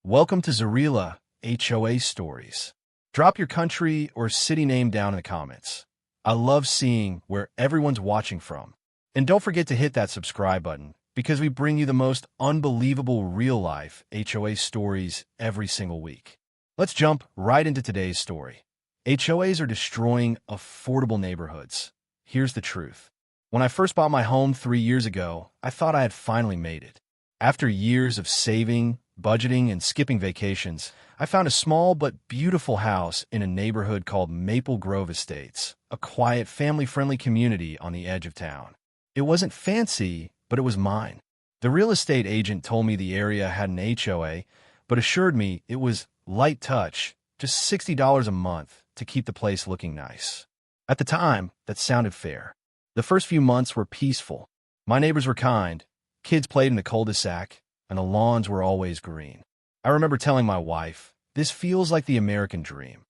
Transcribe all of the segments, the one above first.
Welcome to Zarila HOA Stories. Drop your country or city name down in the comments. I love seeing where everyone's watching from. And don't forget to hit that subscribe button because we bring you the most unbelievable real-life HOA stories every single week. Let's jump right into today's story. HOAs are destroying affordable neighborhoods. Here's the truth. When I first bought my home 3 years ago, I thought I had finally made it. After years of saving, budgeting, and skipping vacations, I found a small but beautiful house in a neighborhood called Maple Grove Estates, a quiet, family-friendly community on the edge of town. It wasn't fancy, but it was mine. The real estate agent told me the area had an HOA, but assured me it was light touch, just $60 a month to keep the place looking nice. At the time, that sounded fair. The first few months were peaceful. My neighbors were kind, kids played in the cul-de-sac, and the lawns were always green. I remember telling my wife, "This feels like the American dream."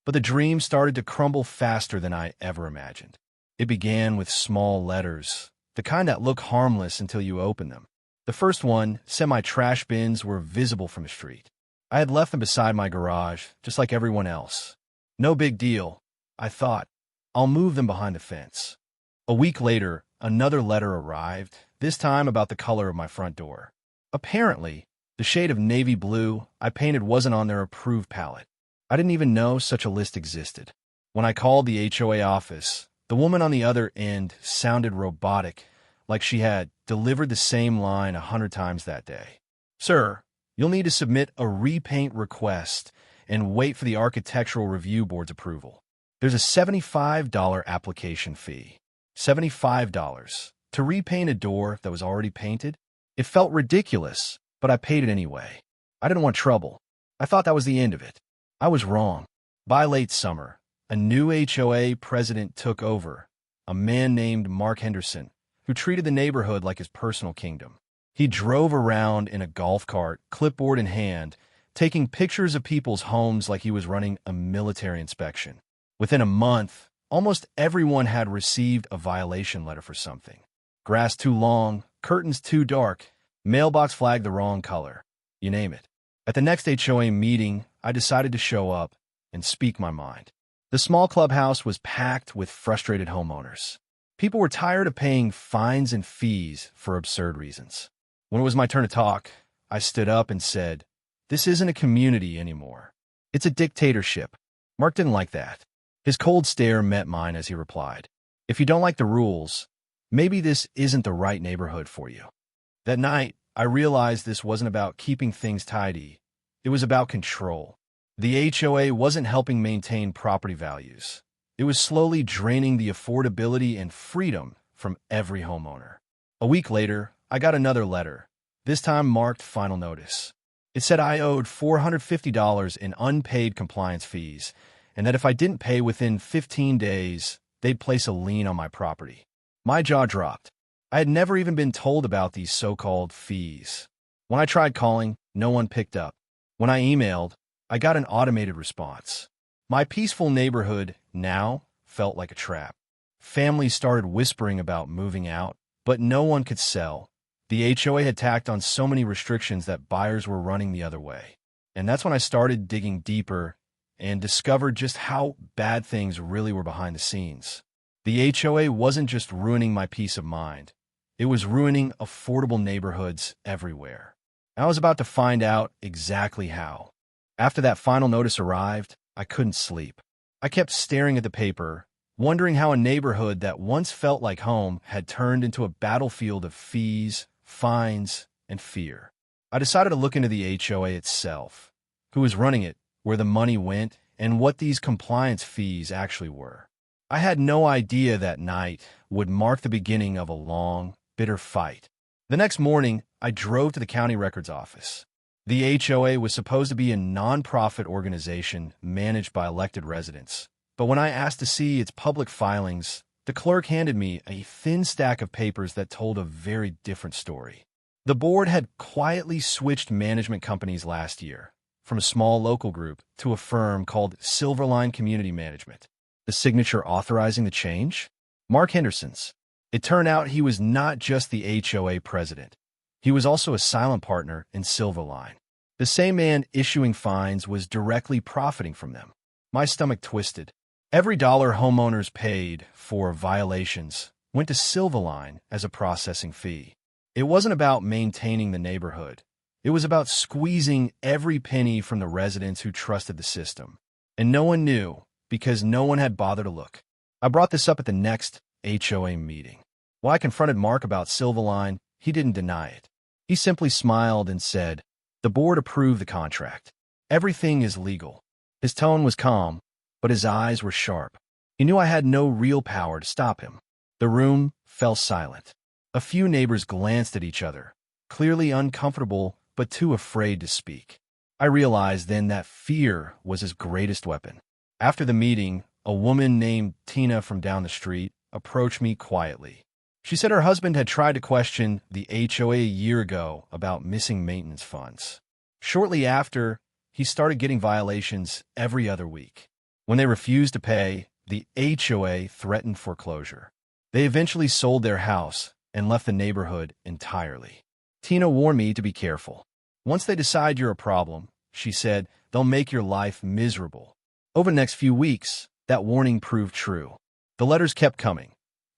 But the dream started to crumble faster than I ever imagined. It began with small letters, the kind that look harmless until you open them. The first one said my trash bins were visible from the street. I had left them beside my garage, just like everyone else. No big deal, I thought. I'll move them behind the fence. A week later, another letter arrived, this time about the color of my front door. Apparently, the shade of navy blue I painted wasn't on their approved palette. I didn't even know such a list existed. When I called the HOA office, the woman on the other end sounded robotic, like she had delivered the same line 100 times that day. "Sir, you'll need to submit a repaint request and wait for the Architectural Review Board's approval. There's a $75 application fee. $75 to repaint a door that was already painted? It felt ridiculous, but I paid it anyway. I didn't want trouble. I thought that was the end of it. I was wrong. By late summer, a new HOA president took over, a man named Mark Henderson, who treated the neighborhood like his personal kingdom. He drove around in a golf cart, clipboard in hand, taking pictures of people's homes like he was running a military inspection. Within a month, almost everyone had received a violation letter for something. Grass too long, curtains too dark, mailbox flag the wrong color. You name it. At the next HOA meeting, I decided to show up and speak my mind. The small clubhouse was packed with frustrated homeowners. People were tired of paying fines and fees for absurd reasons. When it was my turn to talk, I stood up and said, "This isn't a community anymore. It's a dictatorship." Mark didn't like that. His cold stare met mine as he replied, "If you don't like the rules, maybe this isn't the right neighborhood for you." That night, I realized this wasn't about keeping things tidy. It was about control. The HOA wasn't helping maintain property values. It was slowly draining the affordability and freedom from every homeowner. A week later, I got another letter, this time marked final notice. It said I owed $450 in unpaid compliance fees, and that if I didn't pay within 15 days, they'd place a lien on my property. My jaw dropped. I had never even been told about these so-called fees. When I tried calling, no one picked up. When I emailed, I got an automated response. My peaceful neighborhood now felt like a trap. Families started whispering about moving out, but no one could sell. The HOA had tacked on so many restrictions that buyers were running the other way. And that's when I started digging deeper and discovered just how bad things really were behind the scenes. The HOA wasn't just ruining my peace of mind. It was ruining affordable neighborhoods everywhere. I was about to find out exactly how. After that final notice arrived, I couldn't sleep. I kept staring at the paper, wondering how a neighborhood that once felt like home had turned into a battlefield of fees, fines, and fear. I decided to look into the HOA itself, who was running it, where the money went, and what these compliance fees actually were. I had no idea that night would mark the beginning of a long, bitter fight. The next morning, I drove to the county records office. The HOA was supposed to be a nonprofit organization managed by elected residents, but when I asked to see its public filings, the clerk handed me a thin stack of papers that told a very different story. The board had quietly switched management companies last year, from a small local group to a firm called Silverline Community Management. The signature authorizing the change? Mark Henderson's. It turned out he was not just the HOA president. He was also a silent partner in Silverline. The same man issuing fines was directly profiting from them. My stomach twisted. Every dollar homeowners paid for violations went to Silverline as a processing fee. It wasn't about maintaining the neighborhood. It was about squeezing every penny from the residents who trusted the system. And no one knew because no one had bothered to look. I brought this up at the next HOA meeting. When I confronted Mark about Silverline, he didn't deny it. He simply smiled and said, "The board approved the contract. Everything is legal." His tone was calm, but his eyes were sharp. He knew I had no real power to stop him. The room fell silent. A few neighbors glanced at each other, clearly uncomfortable but too afraid to speak. I realized then that fear was his greatest weapon. After the meeting, a woman named Tina from down the street approached me quietly. She said her husband had tried to question the HOA a year ago about missing maintenance funds. Shortly after, he started getting violations every other week. When they refused to pay, the HOA threatened foreclosure. They eventually sold their house and left the neighborhood entirely. Tina warned me to be careful. Once they decide you're a problem, she said, they'll make your life miserable. Over the next few weeks, that warning proved true. The letters kept coming.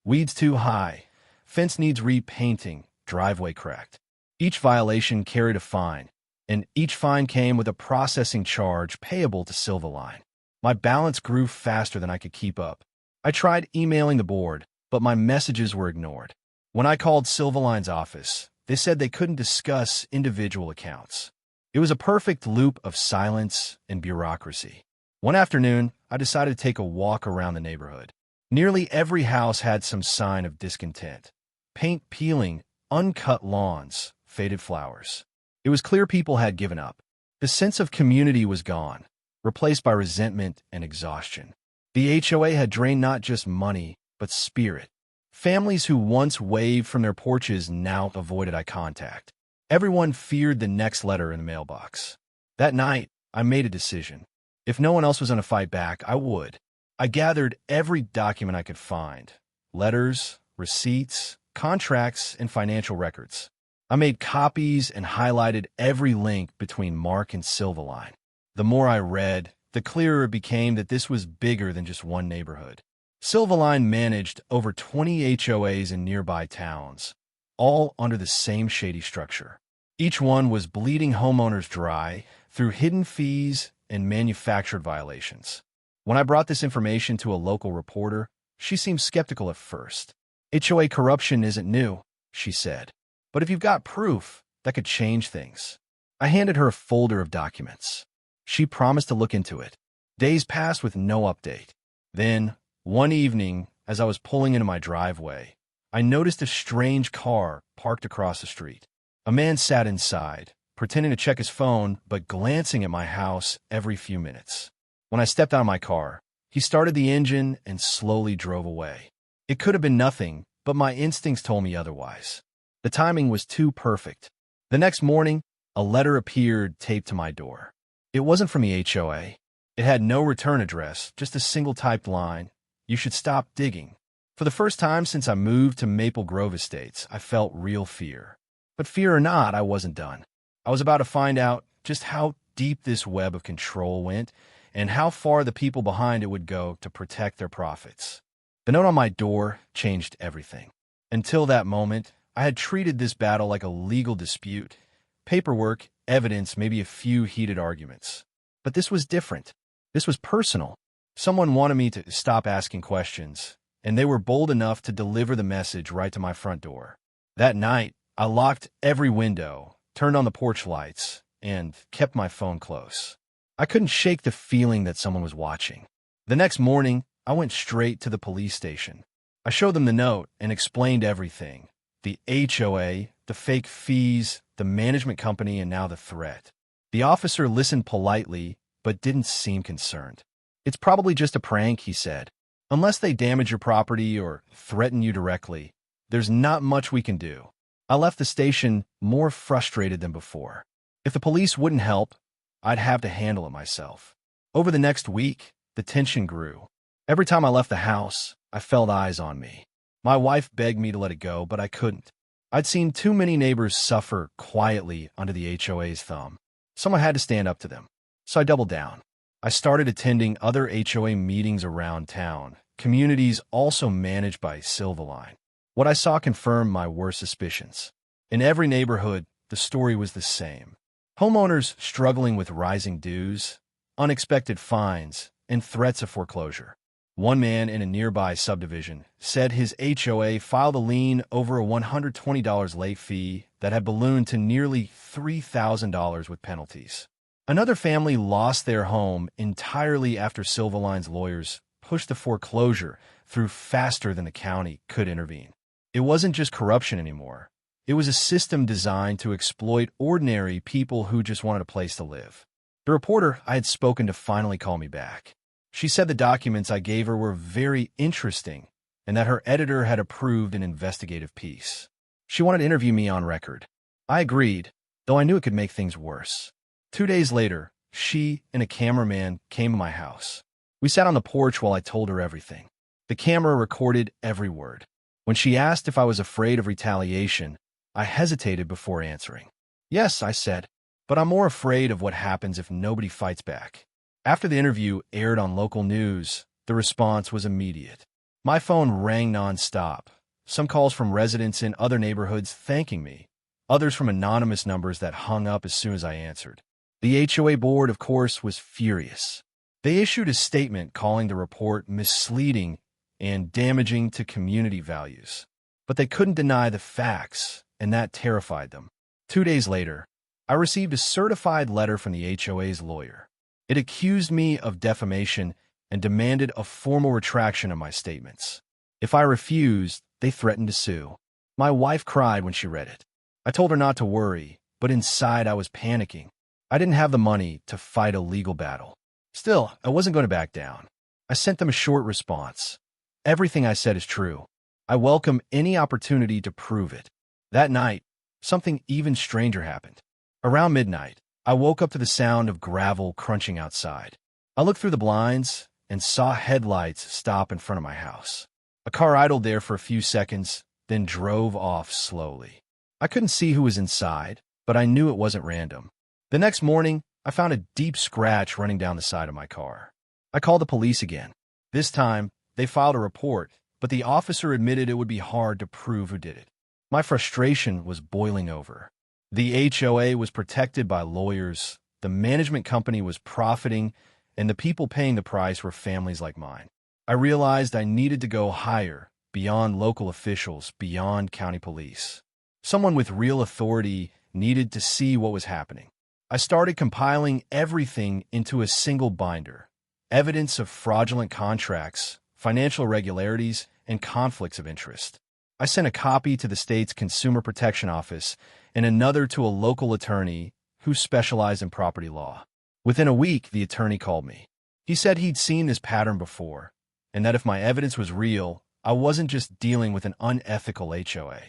Weeds too high. Fence needs repainting. Driveway cracked. Each violation carried a fine, and each fine came with a processing charge payable to Silverline. My balance grew faster than I could keep up. I tried emailing the board, but my messages were ignored. When I called Silverline's office, they said they couldn't discuss individual accounts. It was a perfect loop of silence and bureaucracy. One afternoon, I decided to take a walk around the neighborhood. Nearly every house had some sign of discontent. Paint peeling, uncut lawns, faded flowers. It was clear people had given up. The sense of community was gone, replaced by resentment and exhaustion. The HOA had drained not just money, but spirit. Families who once waved from their porches now avoided eye contact. Everyone feared the next letter in the mailbox. That night, I made a decision. If no one else was going to fight back, I would. I gathered every document I could find. Letters, receipts, contracts, and financial records. I made copies and highlighted every link between Mark and Silverline. The more I read, the clearer it became that this was bigger than just one neighborhood. Silverline managed over 20 HOAs in nearby towns, all under the same shady structure. Each one was bleeding homeowners dry through hidden fees and manufactured violations. When I brought this information to a local reporter, she seemed skeptical at first. HOA corruption isn't new, she said. But if you've got proof, that could change things. I handed her a folder of documents. She promised to look into it. Days passed with no update. Then, one evening, as I was pulling into my driveway, I noticed a strange car parked across the street. A man sat inside, pretending to check his phone, but glancing at my house every few minutes. When I stepped out of my car, he started the engine and slowly drove away. It could have been nothing, but my instincts told me otherwise. The timing was too perfect. The next morning, a letter appeared taped to my door. It wasn't from the HOA. It had no return address, just a single typed line. You should stop digging. For the first time since I moved to Maple Grove Estates, I felt real fear. But fear or not, I wasn't done. I was about to find out just how deep this web of control went and how far the people behind it would go to protect their profits. The note on my door changed everything. Until that moment, I had treated this battle like a legal dispute. Paperwork, evidence, maybe a few heated arguments. But this was different. This was personal. Someone wanted me to stop asking questions, and they were bold enough to deliver the message right to my front door. That night, I locked every window, turned on the porch lights, and kept my phone close. I couldn't shake the feeling that someone was watching. The next morning, I went straight to the police station. I showed them the note and explained everything. The HOA, the fake fees, the management company, and now the threat. The officer listened politely, but didn't seem concerned. It's probably just a prank, he said. Unless they damage your property or threaten you directly, there's not much we can do. I left the station more frustrated than before. If the police wouldn't help, I'd have to handle it myself. Over the next week, the tension grew. Every time I left the house, I felt eyes on me. My wife begged me to let it go, but I couldn't. I'd seen too many neighbors suffer quietly under the HOA's thumb. Someone had to stand up to them. So I doubled down. I started attending other HOA meetings around town, communities also managed by Silverline. What I saw confirmed my worst suspicions. In every neighborhood, the story was the same. Homeowners struggling with rising dues, unexpected fines, and threats of foreclosure. One man in a nearby subdivision said his HOA filed a lien over a $120 late fee that had ballooned to nearly $3,000 with penalties. Another family lost their home entirely after Silverline's lawyers pushed the foreclosure through faster than the county could intervene. It wasn't just corruption anymore. It was a system designed to exploit ordinary people who just wanted a place to live. The reporter I had spoken to finally called me back. She said the documents I gave her were very interesting and that her editor had approved an investigative piece. She wanted to interview me on record. I agreed, though I knew it could make things worse. 2 days later, she and a cameraman came to my house. We sat on the porch while I told her everything. The camera recorded every word. When she asked if I was afraid of retaliation, I hesitated before answering. Yes, I said, but I'm more afraid of what happens if nobody fights back. After the interview aired on local news, the response was immediate. My phone rang nonstop. Some calls from residents in other neighborhoods thanking me, others from anonymous numbers that hung up as soon as I answered. The HOA board, of course, was furious. They issued a statement calling the report misleading and damaging to community values. But they couldn't deny the facts, and that terrified them. 2 days later, I received a certified letter from the HOA's lawyer. It accused me of defamation and demanded a formal retraction of my statements. If I refused, they threatened to sue. My wife cried when she read it. I told her not to worry, but inside I was panicking. I didn't have the money to fight a legal battle. Still, I wasn't going to back down. I sent them a short response. Everything I said is true. I welcome any opportunity to prove it. That night, something even stranger happened. Around midnight, I woke up to the sound of gravel crunching outside. I looked through the blinds and saw headlights stop in front of my house. A car idled there for a few seconds, then drove off slowly. I couldn't see who was inside, but I knew it wasn't random. The next morning, I found a deep scratch running down the side of my car. I called the police again. This time, they filed a report, but the officer admitted it would be hard to prove who did it. My frustration was boiling over. The HOA was protected by lawyers, the management company was profiting, and the people paying the price were families like mine. I realized I needed to go higher, beyond local officials, beyond county police. Someone with real authority needed to see what was happening. I started compiling everything into a single binder: evidence of fraudulent contracts, financial irregularities, and conflicts of interest. I sent a copy to the state's Consumer Protection Office and another to a local attorney who specialized in property law. Within a week, the attorney called me. He said he'd seen this pattern before, and that if my evidence was real, I wasn't just dealing with an unethical HOA.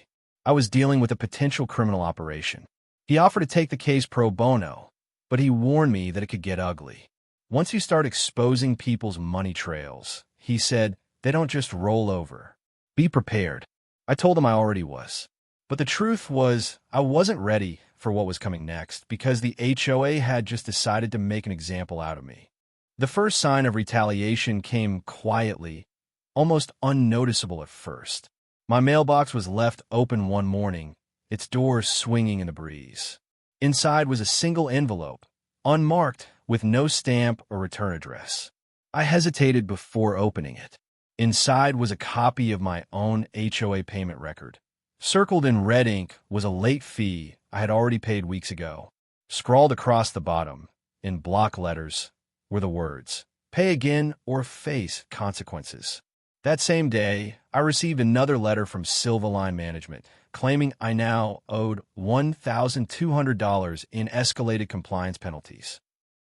I was dealing with a potential criminal operation. He offered to take the case pro bono, but he warned me that it could get ugly. Once you start exposing people's money trails, he said, they don't just roll over. Be prepared. I told him I already was. But the truth was, I wasn't ready for what was coming next because the HOA had just decided to make an example out of me. The first sign of retaliation came quietly, almost unnoticeable at first. My mailbox was left open one morning, its doors swinging in the breeze. Inside was a single envelope, unmarked, with no stamp or return address. I hesitated before opening it. Inside was a copy of my own HOA payment record. Circled in red ink was a late fee I had already paid weeks ago. Scrawled across the bottom, in block letters, were the words, "Pay again or face consequences." That same day, I received another letter from Silverline Management claiming I now owed $1,200 in escalated compliance penalties.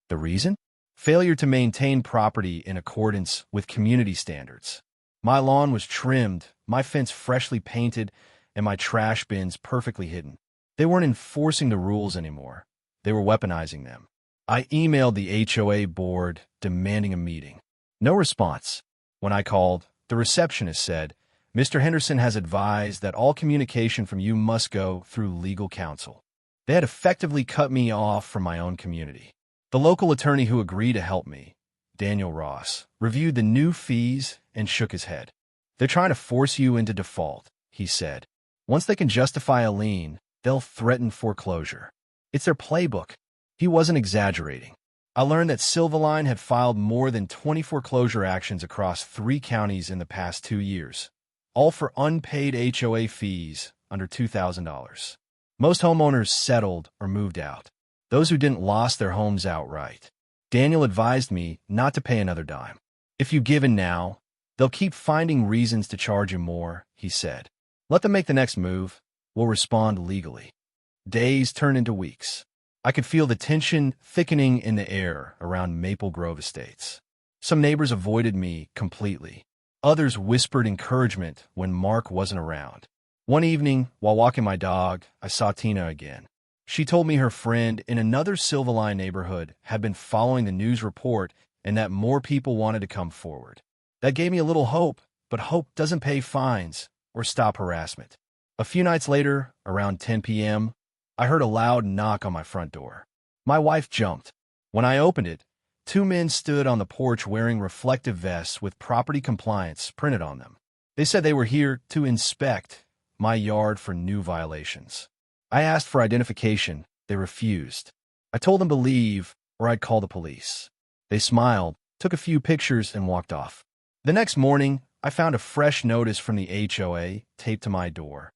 The reason? Failure to maintain property in accordance with community standards. My lawn was trimmed, my fence freshly painted, and my trash bins perfectly hidden. They weren't enforcing the rules anymore. They were weaponizing them. I emailed the HOA board demanding a meeting. No response. When I called, the receptionist said, "Mr. Henderson has advised that all communication from you must go through legal counsel." They had effectively cut me off from my own community. The local attorney who agreed to help me, Daniel Ross, reviewed the new fees and shook his head. "They're trying to force you into default," he said. "Once they can justify a lien, they'll threaten foreclosure. It's their playbook." He wasn't exaggerating. I learned that Silverline had filed more than 20 foreclosure actions across 3 counties in the past 2 years, all for unpaid HOA fees under $2,000. Most homeowners settled or moved out. Those who didn't lost their homes outright. Daniel advised me not to pay another dime. "If you give in now, they'll keep finding reasons to charge you more," he said. "Let them make the next move. We'll respond legally." Days turned into weeks. I could feel the tension thickening in the air around Maple Grove Estates. Some neighbors avoided me completely. Others whispered encouragement when Mark wasn't around. One evening, while walking my dog, I saw Tina again. She told me her friend in another Silverline neighborhood had been following the news report and that more people wanted to come forward. That gave me a little hope, but hope doesn't pay fines or stop harassment. A few nights later, around 10 p.m., I heard a loud knock on my front door. My wife jumped. When I opened it, 2 men stood on the porch wearing reflective vests with property compliance printed on them. They said they were here to inspect my yard for new violations. I asked for identification. They refused. I told them to leave or I'd call the police. They smiled, took a few pictures, and walked off. The next morning, I found a fresh notice from the HOA taped to my door.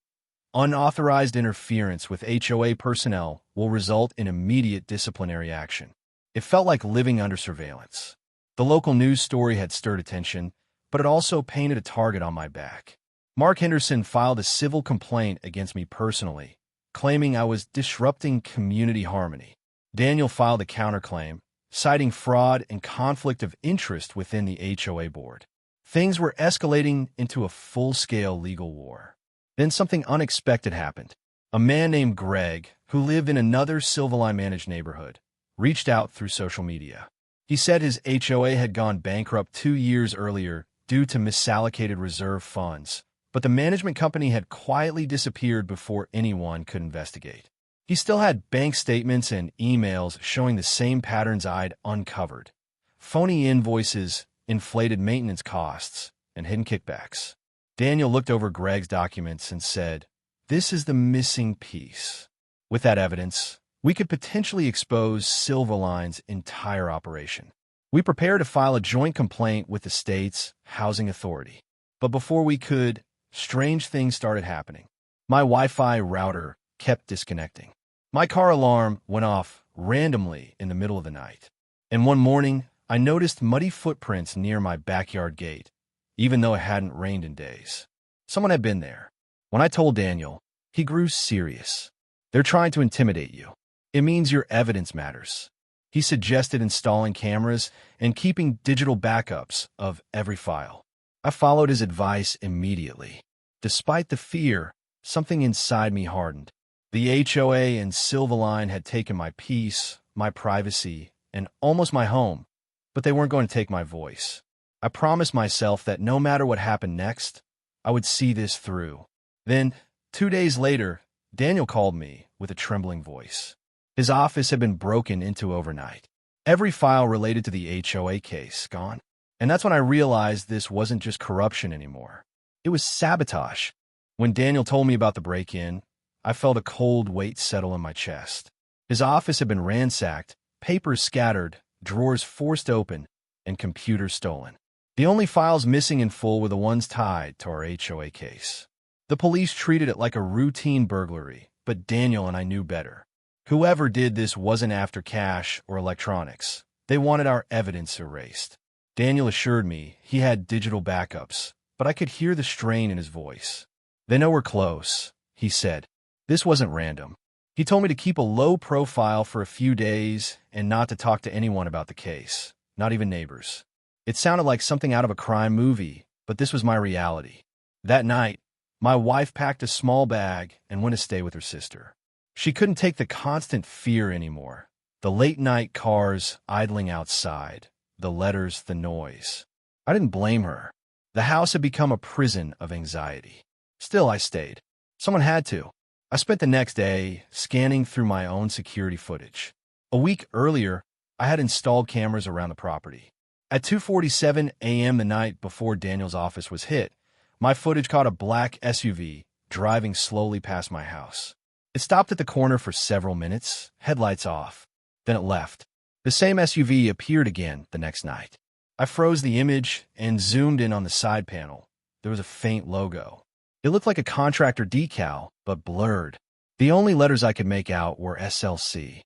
"Unauthorized interference with HOA personnel will result in immediate disciplinary action." It felt like living under surveillance. The local news story had stirred attention, but it also painted a target on my back. Mark Henderson filed a civil complaint against me personally, claiming I was disrupting community harmony. Daniel filed a counterclaim, citing fraud and conflict of interest within the HOA board. Things were escalating into a full-scale legal war. Then something unexpected happened. A man named Greg, who lived in another Silverline-managed neighborhood, reached out through social media. He said his HOA had gone bankrupt 2 years earlier due to misallocated reserve funds, but the management company had quietly disappeared before anyone could investigate. He still had bank statements and emails showing the same patterns I'd uncovered: phony invoices, inflated maintenance costs, and hidden kickbacks. Daniel looked over Greg's documents and said, "This is the missing piece. With that evidence, we could potentially expose Silverline's entire operation." We prepared to file a joint complaint with the state's housing authority. But before we could, strange things started happening. My Wi-Fi router kept disconnecting. My car alarm went off randomly in the middle of the night. And one morning, I noticed muddy footprints near my backyard gate, even though it hadn't rained in days. Someone had been there. When I told Daniel, he grew serious. "They're trying to intimidate you. It means your evidence matters." He suggested installing cameras and keeping digital backups of every file. I followed his advice immediately. Despite the fear, something inside me hardened. The HOA and Silverline had taken my peace, my privacy, and almost my home, but they weren't going to take my voice. I promised myself that no matter what happened next, I would see this through. Then, 2 days later, Daniel called me with a trembling voice. His office had been broken into overnight. Every file related to the HOA case gone. And that's when I realized this wasn't just corruption anymore. It was sabotage. When Daniel told me about the break-in, I felt a cold weight settle in my chest. His office had been ransacked, papers scattered, drawers forced open, and computers stolen. The only files missing in full were the ones tied to our HOA case. The police treated it like a routine burglary, but Daniel and I knew better. Whoever did this wasn't after cash or electronics. They wanted our evidence erased. Daniel assured me he had digital backups, but I could hear the strain in his voice. "They know we're close," he said. This wasn't random. He told me to keep a low profile for a few days and not to talk to anyone about the case, not even neighbors. It sounded like something out of a crime movie, but this was my reality. That night, my wife packed a small bag and went to stay with her sister. She couldn't take the constant fear anymore. The late-night cars idling outside, the letters, the noise. I didn't blame her. The house had become a prison of anxiety. Still, I stayed. Someone had to. I spent the next day scanning through my own security footage. A week earlier, I had installed cameras around the property. At 2:47 a.m. the night before Daniel's office was hit, my footage caught a black SUV driving slowly past my house. It stopped at the corner for several minutes, headlights off. Then it left. The same SUV appeared again the next night. I froze the image and zoomed in on the side panel. There was a faint logo. It looked like a contractor decal, but blurred. The only letters I could make out were SLC.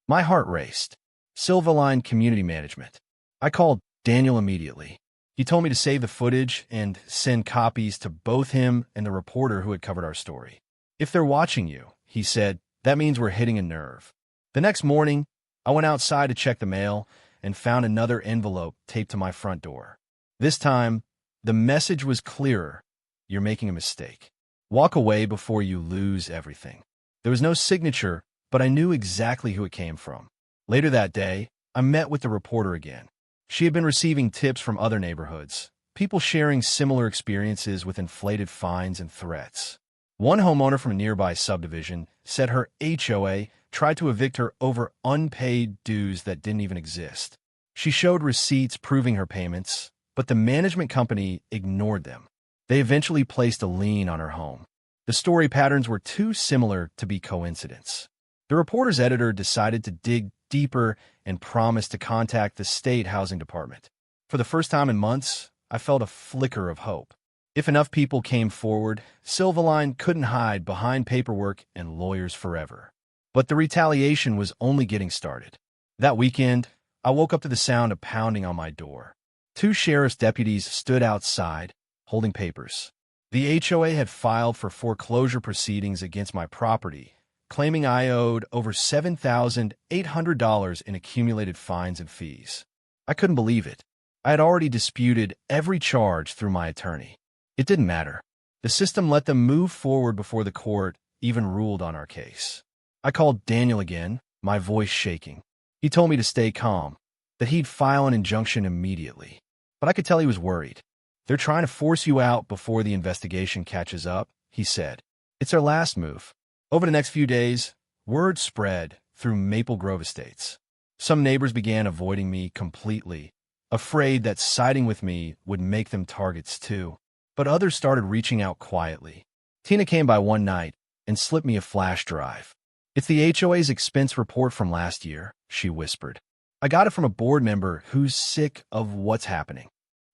My heart raced. Silverline Community Management. I called Daniel immediately. He told me to save the footage and send copies to both him and the reporter who had covered our story. If they're watching you, he said, that means we're hitting a nerve. The next morning, I went outside to check the mail and found another envelope taped to my front door. This time, the message was clearer. You're making a mistake. Walk away before you lose everything. There was no signature, but I knew exactly who it came from. Later that day, I met with the reporter again. She had been receiving tips from other neighborhoods, people sharing similar experiences with inflated fines and threats. One homeowner from a nearby subdivision said her HOA tried to evict her over unpaid dues that didn't even exist. She showed receipts proving her payments, but the management company ignored them. They eventually placed a lien on her home. The story patterns were too similar to be coincidence. The reporter's editor decided to dig deeper and promised to contact the state housing department. For the first time in months, I felt a flicker of hope. If enough people came forward, Silverline couldn't hide behind paperwork and lawyers forever. But the retaliation was only getting started. That weekend, I woke up to the sound of pounding on my door. Two sheriff's deputies stood outside, holding papers. The HOA had filed for foreclosure proceedings against my property, claiming I owed over $7,800 in accumulated fines and fees. I couldn't believe it. I had already disputed every charge through my attorney. It didn't matter. The system let them move forward before the court even ruled on our case. I called Daniel again, my voice shaking. He told me to stay calm, that he'd file an injunction immediately. But I could tell he was worried. They're trying to force you out before the investigation catches up, he said. It's their last move. Over the next few days, word spread through Maple Grove Estates. Some neighbors began avoiding me completely, afraid that siding with me would make them targets too. But others started reaching out quietly. Tina came by one night and slipped me a flash drive. It's the HOA's expense report from last year, she whispered. I got it from a board member who's sick of what's happening.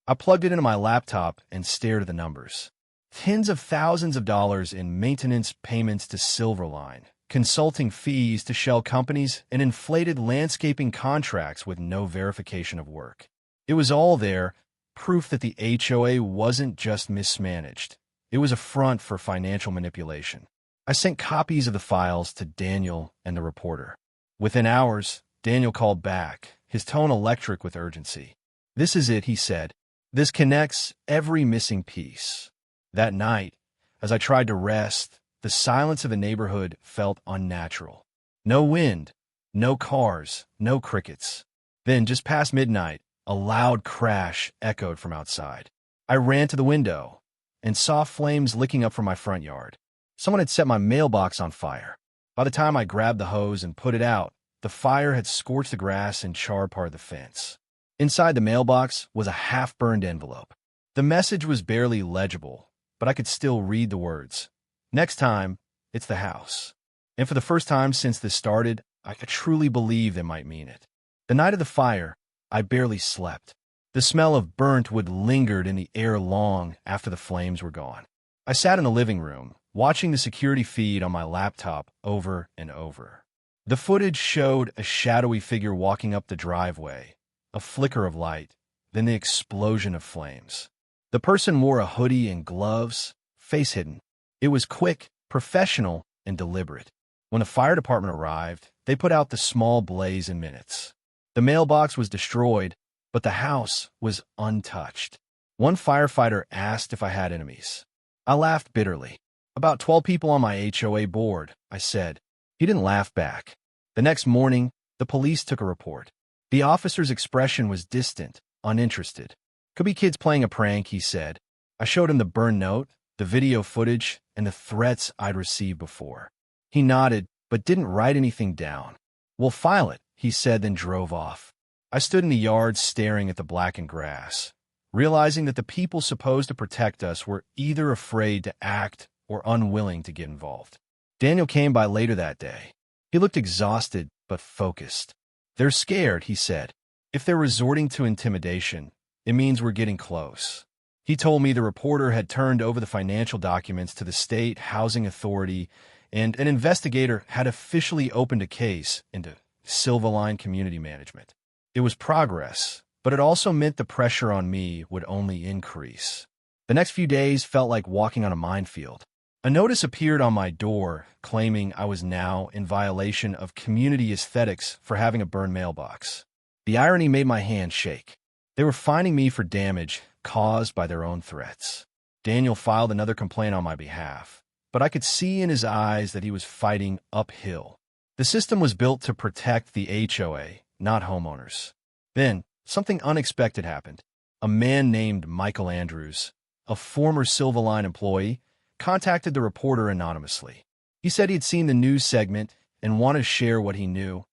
I plugged it into my laptop and stared at the numbers. Tens of thousands of dollars in maintenance payments to Silverline, consulting fees to shell companies, and inflated landscaping contracts with no verification of work. It was all there, proof that the HOA wasn't just mismanaged. It was a front for financial manipulation. I sent copies of the files to Daniel and the reporter. Within hours, Daniel called back, his tone electric with urgency. This is it, he said. This connects every missing piece. That night, as I tried to rest, the silence of the neighborhood felt unnatural. No wind, no cars, no crickets. Then, just past midnight, a loud crash echoed from outside. I ran to the window and saw flames licking up from my front yard. Someone had set my mailbox on fire. By the time I grabbed the hose and put it out, the fire had scorched the grass and charred part of the fence. Inside the mailbox was a half-burned envelope. The message was barely legible, but I could still read the words. Next time, it's the house. And for the first time since this started, I could truly believe they might mean it. The night of the fire, I barely slept. The smell of burnt wood lingered in the air long after the flames were gone. I sat in the living room, watching the security feed on my laptop over and over. The footage showed a shadowy figure walking up the driveway, a flicker of light, then the explosion of flames. The person wore a hoodie and gloves, face hidden. It was quick, professional, and deliberate. When the fire department arrived, they put out the small blaze in minutes. The mailbox was destroyed, but the house was untouched. One firefighter asked if I had enemies. I laughed bitterly. About 12 people on my HOA board, I said. He didn't laugh back. The next morning, the police took a report. The officer's expression was distant, uninterested. Could be kids playing a prank, he said. I showed him the burned note, the video footage, and the threats I'd received before. He nodded, but didn't write anything down. "We'll file it," he said, then drove off. I stood in the yard staring at the blackened grass, realizing that the people supposed to protect us were either afraid to act or unwilling to get involved. Daniel came by later that day. He looked exhausted but focused. "They're scared," he said. "If they're resorting to intimidation, it means we're getting close." He told me the reporter had turned over the financial documents to the state housing authority, and an investigator had officially opened a case into Silverline Community Management. It was progress, but it also meant the pressure on me would only increase. The next few days felt like walking on a minefield. A notice appeared on my door claiming I was now in violation of community aesthetics for having a burned mailbox. The irony made my hand shake. They were fining me for damage caused by their own threats. Daniel filed another complaint on my behalf, but I could see in his eyes that he was fighting uphill. The system was built to protect the HOA, not homeowners. Then, something unexpected happened. A man named Michael Andrews, a former Silverline employee, contacted the reporter anonymously. He said he had seen the news segment and wanted to share what he knew,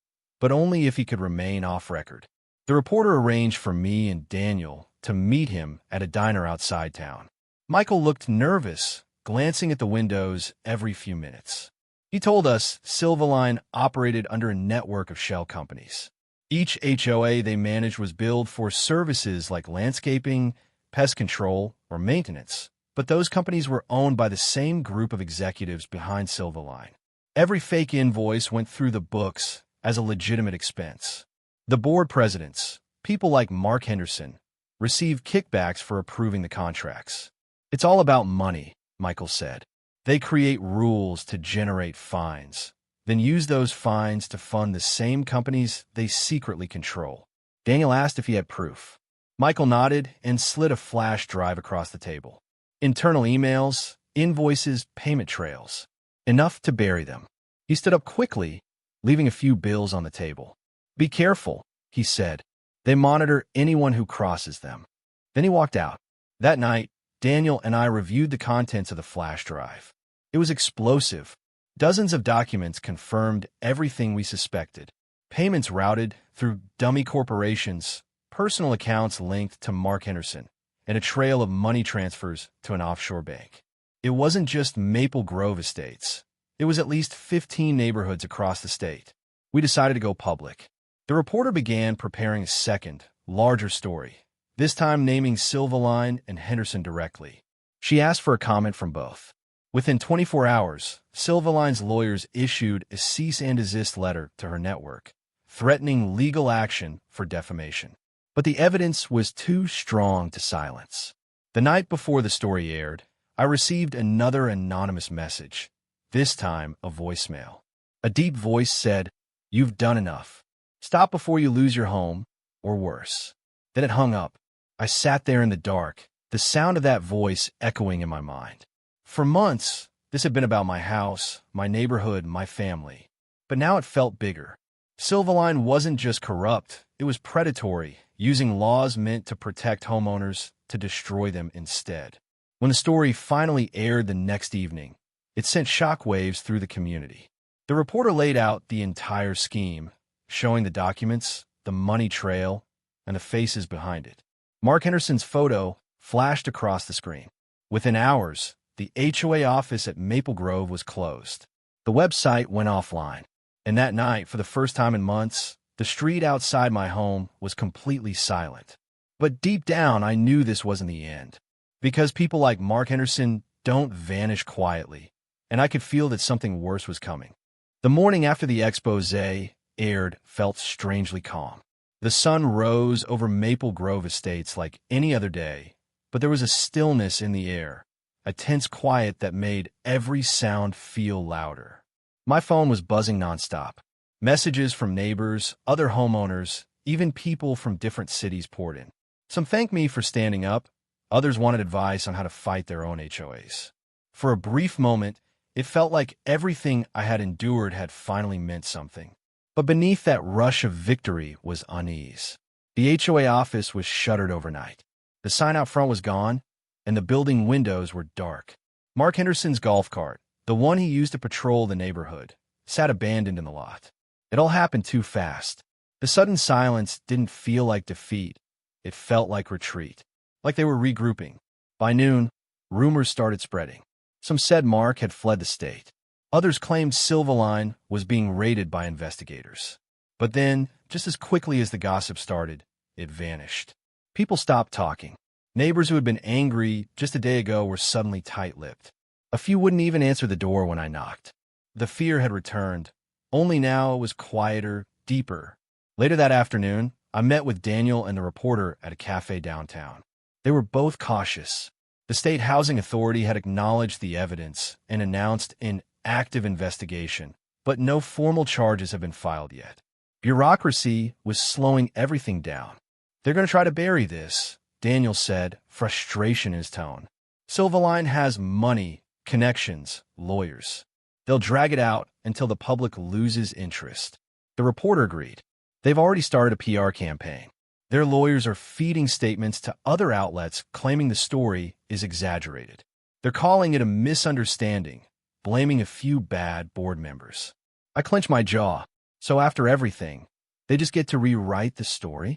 but only if he could remain off record. The reporter arranged for me and Daniel to meet him at a diner outside town. Michael looked nervous, glancing at the windows every few minutes. He told us Silverline operated under a network of shell companies. Each HOA they managed was billed for services like landscaping, pest control, or maintenance, but those companies were owned by the same group of executives behind Silverline. Every fake invoice went through the books as a legitimate expense. The board presidents, people like Mark Henderson, received kickbacks for approving the contracts. "It's all about money," Michael said. "They create rules to generate fines, then use those fines to fund the same companies they secretly control." Daniel asked if he had proof. Michael nodded and slid a flash drive across the table. Internal emails, invoices, payment trails. Enough to bury them. He stood up quickly, leaving a few bills on the table. "Be careful," he said. "They monitor anyone who crosses them." Then he walked out. That night, Daniel and I reviewed the contents of the flash drive. It was explosive. Dozens of documents confirmed everything we suspected. Payments routed through dummy corporations, personal accounts linked to Mark Henderson, and a trail of money transfers to an offshore bank. It wasn't just Maple Grove Estates. It was at least 15 neighborhoods across the state. We decided to go public. The reporter began preparing a second, larger story, this time naming Silverline and Henderson directly. She asked for a comment from both. Within 24 hours, Silverline's lawyers issued a cease and desist letter to her network, threatening legal action for defamation. But the evidence was too strong to silence. The night before the story aired, I received another anonymous message, this time a voicemail. A deep voice said, "You've done enough. Stop before you lose your home, or worse." Then it hung up. I sat there in the dark, the sound of that voice echoing in my mind. For months, this had been about my house, my neighborhood, my family. But now it felt bigger. Silverline wasn't just corrupt, it was predatory, using laws meant to protect homeowners to destroy them instead. When the story finally aired the next evening, it sent shockwaves through the community. The reporter laid out the entire scheme, showing the documents, the money trail, and the faces behind it. Mark Henderson's photo flashed across the screen. Within hours, the HOA office at Maple Grove was closed. The website went offline. And that night, for the first time in months, the street outside my home was completely silent. But deep down, I knew this wasn't the end. Because people like Mark Henderson don't vanish quietly, and I could feel that something worse was coming. The morning after the expose aired felt strangely calm. The sun rose over Maple Grove Estates like any other day, but there was a stillness in the air, a tense quiet that made every sound feel louder. My phone was buzzing nonstop. Messages from neighbors, other homeowners, even people from different cities poured in. Some thanked me for standing up. Others wanted advice on how to fight their own HOAs. For a brief moment, it felt like everything I had endured had finally meant something. But beneath that rush of victory was unease. The HOA office was shuttered overnight. The sign out front was gone, and the building windows were dark. Mark Henderson's golf cart, The one he used to patrol the neighborhood sat abandoned in the lot. It all happened too fast. The sudden silence didn't feel like defeat. It felt like retreat, like they were regrouping. By noon, rumors started spreading. Some said Mark had fled the state. Others claimed Silverline was being raided by investigators. But then, just as quickly as the gossip started, it vanished. People stopped talking. Neighbors who had been angry just a day ago were suddenly tight-lipped. A few wouldn't even answer the door when I knocked. The fear had returned, only now it was quieter, deeper. Later that afternoon, I met with Daniel and the reporter at a cafe downtown. They were both cautious. The state housing authority had acknowledged the evidence and announced an active investigation, but no formal charges have been filed yet. Bureaucracy was slowing everything down. They're going to try to bury this, Daniel said, frustration in his tone. Silverline has money, connections, lawyers. They'll drag it out until the public loses interest. The reporter agreed. They've already started a PR campaign. Their lawyers are feeding statements to other outlets claiming the story is exaggerated. They're calling it a misunderstanding, blaming a few bad board members. I clench my jaw. So after everything, they just get to rewrite the story?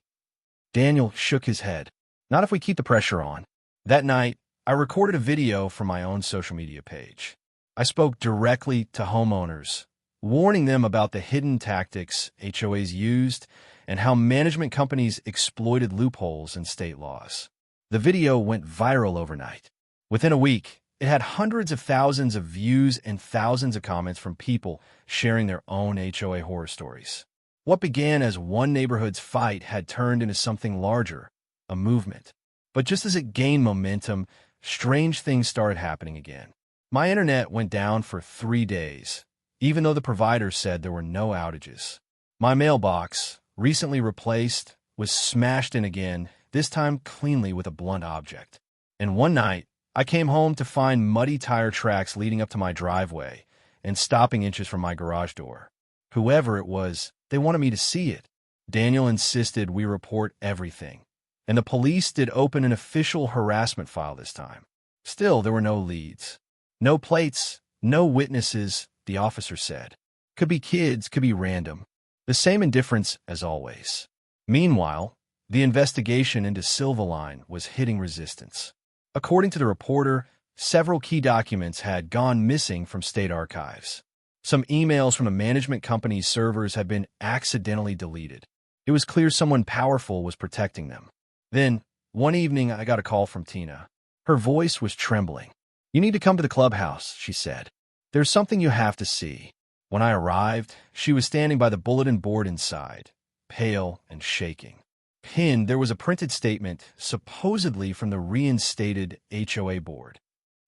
Daniel shook his head. Not if we keep the pressure on. That night, I recorded a video for my own social media page. I spoke directly to homeowners, warning them about the hidden tactics HOAs used and how management companies exploited loopholes in state laws. The video went viral overnight. Within a week, it had hundreds of thousands of views and thousands of comments from people sharing their own HOA horror stories. What began as one neighborhood's fight had turned into something larger, a movement. But just as it gained momentum, strange things started happening again. My internet went down for 3 days, even though the provider said there were no outages. My mailbox, recently replaced, was smashed in again, this time cleanly with a blunt object. And one night, I came home to find muddy tire tracks leading up to my driveway and stopping inches from my garage door. Whoever it was, they wanted me to see it. Daniel insisted we report everything, and the police did open an official harassment file this time. Still, there were no leads. No plates, no witnesses, the officer said. Could be kids, could be random. The same indifference as always. Meanwhile, the investigation into Silverline was hitting resistance. According to the reporter, several key documents had gone missing from state archives. Some emails from a management company's servers had been accidentally deleted. It was clear someone powerful was protecting them. Then, one evening, I got a call from Tina. Her voice was trembling. "You need to come to the clubhouse," she said. "There's something you have to see." When I arrived, she was standing by the bulletin board inside, pale and shaking. Pinned, there was a printed statement, supposedly from the reinstated HOA board.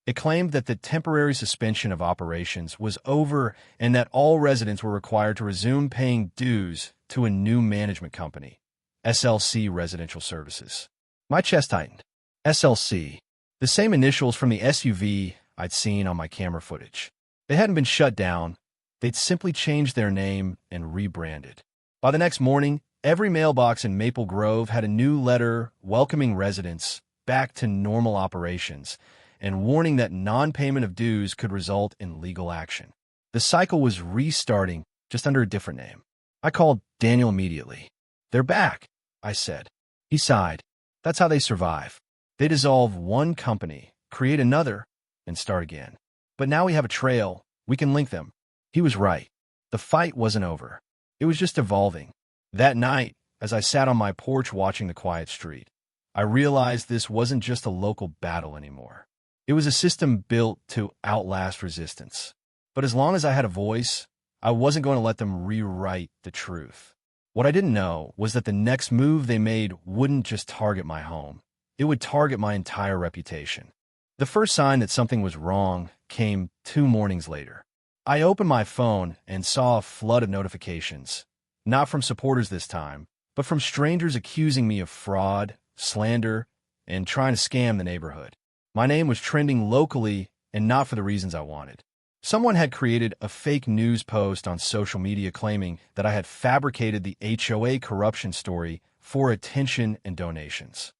It claimed that the temporary suspension of operations was over and that all residents were required to resume paying dues to a new management company, SLC Residential Services. My chest tightened. SLC. The same initials from the SUV I'd seen on my camera footage. They hadn't been shut down. They'd simply changed their name and rebranded. By the next morning, every mailbox in Maple Grove had a new letter welcoming residents back to normal operations and warning that non-payment of dues could result in legal action. The cycle was restarting, just under a different name. I called Daniel immediately. "They're back," I said. He sighed. "That's how they survive. They dissolve one company, create another, and start again. But now we have a trail. We can link them." He was right. The fight wasn't over. It was just evolving. That night, as I sat on my porch watching the quiet street, I realized this wasn't just a local battle anymore. It was a system built to outlast resistance. But as long as I had a voice, I wasn't going to let them rewrite the truth. What I didn't know was that the next move they made wouldn't just target my home. It would target my entire reputation. The first sign that something was wrong came 2 mornings later. I opened my phone and saw a flood of notifications, not from supporters this time, but from strangers accusing me of fraud, slander, and trying to scam the neighborhood. My name was trending locally and not for the reasons I wanted. Someone had created a fake news post on social media claiming that I had fabricated the HOA corruption story for attention and donations.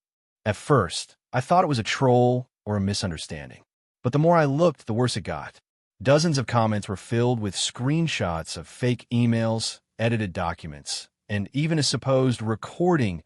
At first, I thought it was a troll or a misunderstanding. But the more I looked, the worse it got. Dozens of comments were filled with screenshots of fake emails, edited documents, and even a supposed recording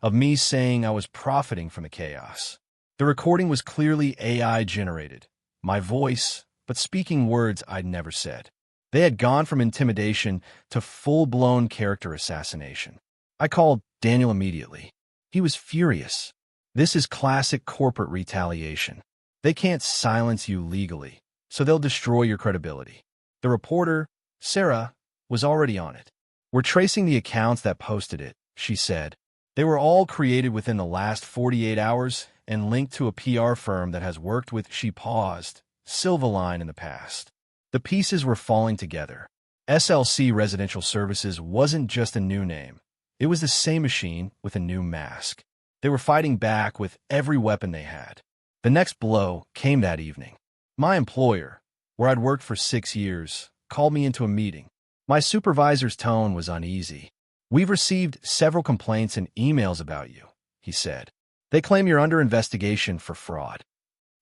of me saying I was profiting from the chaos. The recording was clearly AI-generated, my voice, but speaking words I'd never said. They had gone from intimidation to full-blown character assassination. I called Daniel immediately. He was furious. This is classic corporate retaliation. They can't silence you legally, so they'll destroy your credibility. The reporter, Sarah, was already on it. We're tracing the accounts that posted it, she said. They were all created within the last 48 hours and linked to a PR firm that has worked with, she paused, Silverline in the past. The pieces were falling together. SLC Residential Services wasn't just a new name. It was the same machine with a new mask. They were fighting back with every weapon they had. The next blow came that evening. My employer, where I'd worked for 6 years, called me into a meeting. My supervisor's tone was uneasy. We've received several complaints and emails about you, he said. They claim you're under investigation for fraud.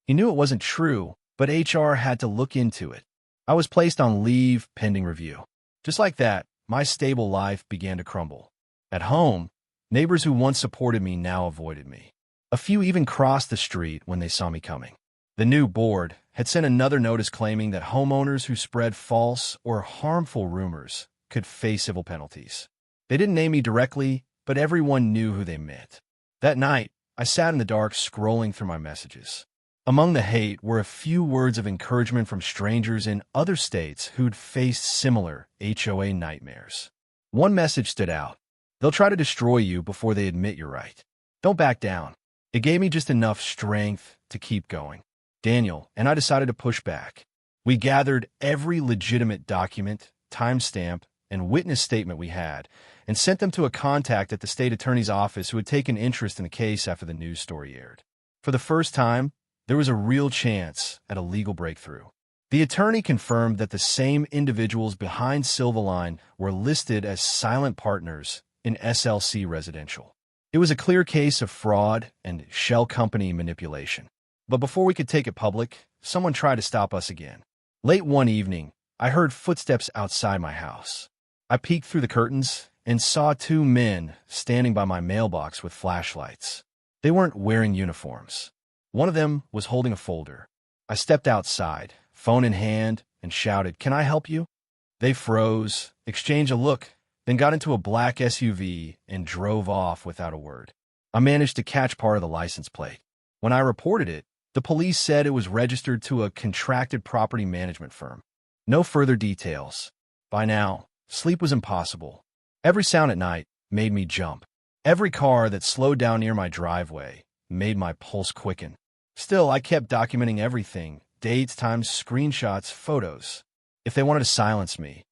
He knew it wasn't true, but HR had to look into it. I was placed on leave pending review. Just like that, my stable life began to crumble. At home, neighbors who once supported me now avoided me. A few even crossed the street when they saw me coming. The new board had sent another notice claiming that homeowners who spread false or harmful rumors could face civil penalties. They didn't name me directly, but everyone knew who they meant. That night, I sat in the dark scrolling through my messages. Among the hate were a few words of encouragement from strangers in other states who'd faced similar HOA nightmares. One message stood out. They'll try to destroy you before they admit you're right. Don't back down. It gave me just enough strength to keep going. Daniel and I decided to push back. We gathered every legitimate document, timestamp, and witness statement we had, and sent them to a contact at the state attorney's office who had taken interest in the case after the news story aired. For the first time, there was a real chance at a legal breakthrough. The attorney confirmed that the same individuals behind Silverline were listed as silent partners in SLC Residential. It was a clear case of fraud and shell company manipulation. But before we could take it public, someone tried to stop us again. Late one evening, I heard footsteps outside my house. I peeked through the curtains and saw 2 men standing by my mailbox with flashlights. They weren't wearing uniforms. One of them was holding a folder. I stepped outside, phone in hand, and shouted, "Can I help you?" They froze, exchanged a look, then got into a black SUV and drove off without a word. I managed to catch part of the license plate. When I reported it, the police said it was registered to a contracted property management firm. No further details. By now, sleep was impossible. Every sound at night made me jump. Every car that slowed down near my driveway made my pulse quicken. Still, I kept documenting everything, dates, times, screenshots, photos. If they wanted to silence me,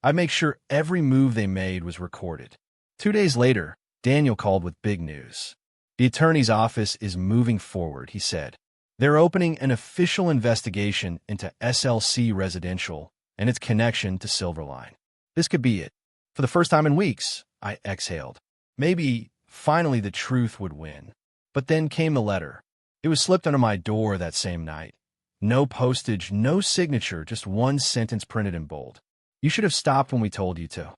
I'd make sure every move they made was recorded. 2 days later, Daniel called with big news. The attorney's office is moving forward, he said. They're opening an official investigation into SLC Residential and its connection to Silverline. This could be it. For the first time in weeks, I exhaled. Maybe, finally, the truth would win. But then came the letter. It was slipped under my door that same night. No postage, no signature, just one sentence printed in bold. "You should have stopped when we told you to."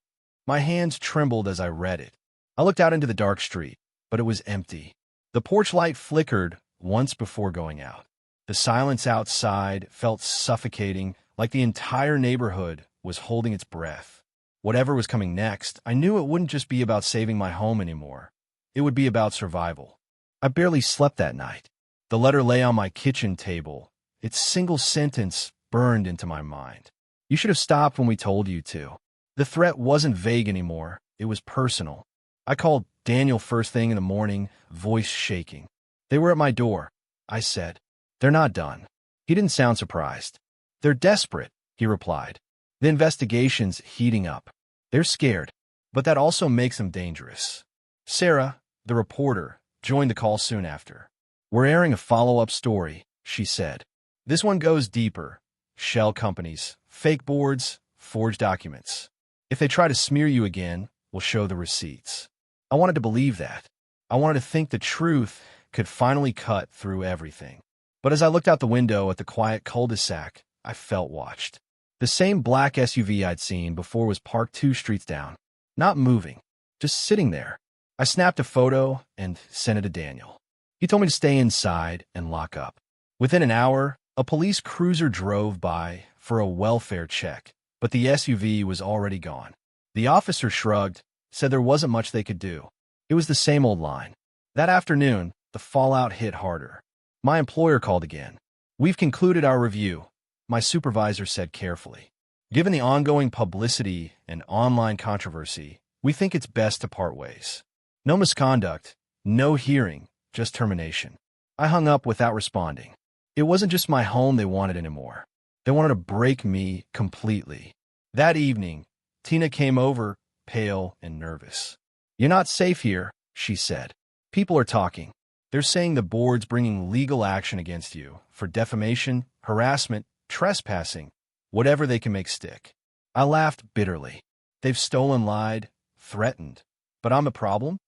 My hands trembled as I read it. I looked out into the dark street, but it was empty. The porch light flickered once before going out. The silence outside felt suffocating, like the entire neighborhood was holding its breath. Whatever was coming next, I knew it wouldn't just be about saving my home anymore. It would be about survival. I barely slept that night. The letter lay on my kitchen table. Its single sentence burned into my mind. "You should have stopped when we told you to." The threat wasn't vague anymore. It was personal. I called Daniel first thing in the morning, voice shaking. "They were at my door," I said. "They're not done." He didn't sound surprised. "They're desperate," he replied. "The investigation's heating up. They're scared, but that also makes them dangerous." Sarah, the reporter, joined the call soon after. "We're airing a follow-up story," she said. "This one goes deeper. Shell companies, fake boards, forged documents. If they try to smear you again, we'll show the receipts." I wanted to believe that. I wanted to think the truth could finally cut through everything. But as I looked out the window at the quiet cul-de-sac, I felt watched. The same black SUV I'd seen before was parked 2 streets down, not moving, just sitting there. I snapped a photo and sent it to Daniel. He told me to stay inside and lock up. Within an hour, a police cruiser drove by for a welfare check, but the SUV was already gone. The officer shrugged, said there wasn't much they could do. It was the same old line. That afternoon, the fallout hit harder. My employer called again. "We've concluded our review," my supervisor said carefully. "Given the ongoing publicity and online controversy, we think it's best to part ways. No misconduct, no hearing, just termination." I hung up without responding. It wasn't just my home they wanted anymore. They wanted to break me completely. That evening, Tina came over, pale and nervous. "You're not safe here," she said. "People are talking. They're saying the board's bringing legal action against you for defamation, harassment, trespassing, whatever they can make stick." I laughed bitterly. They've stolen, lied, threatened. But I'm a problem?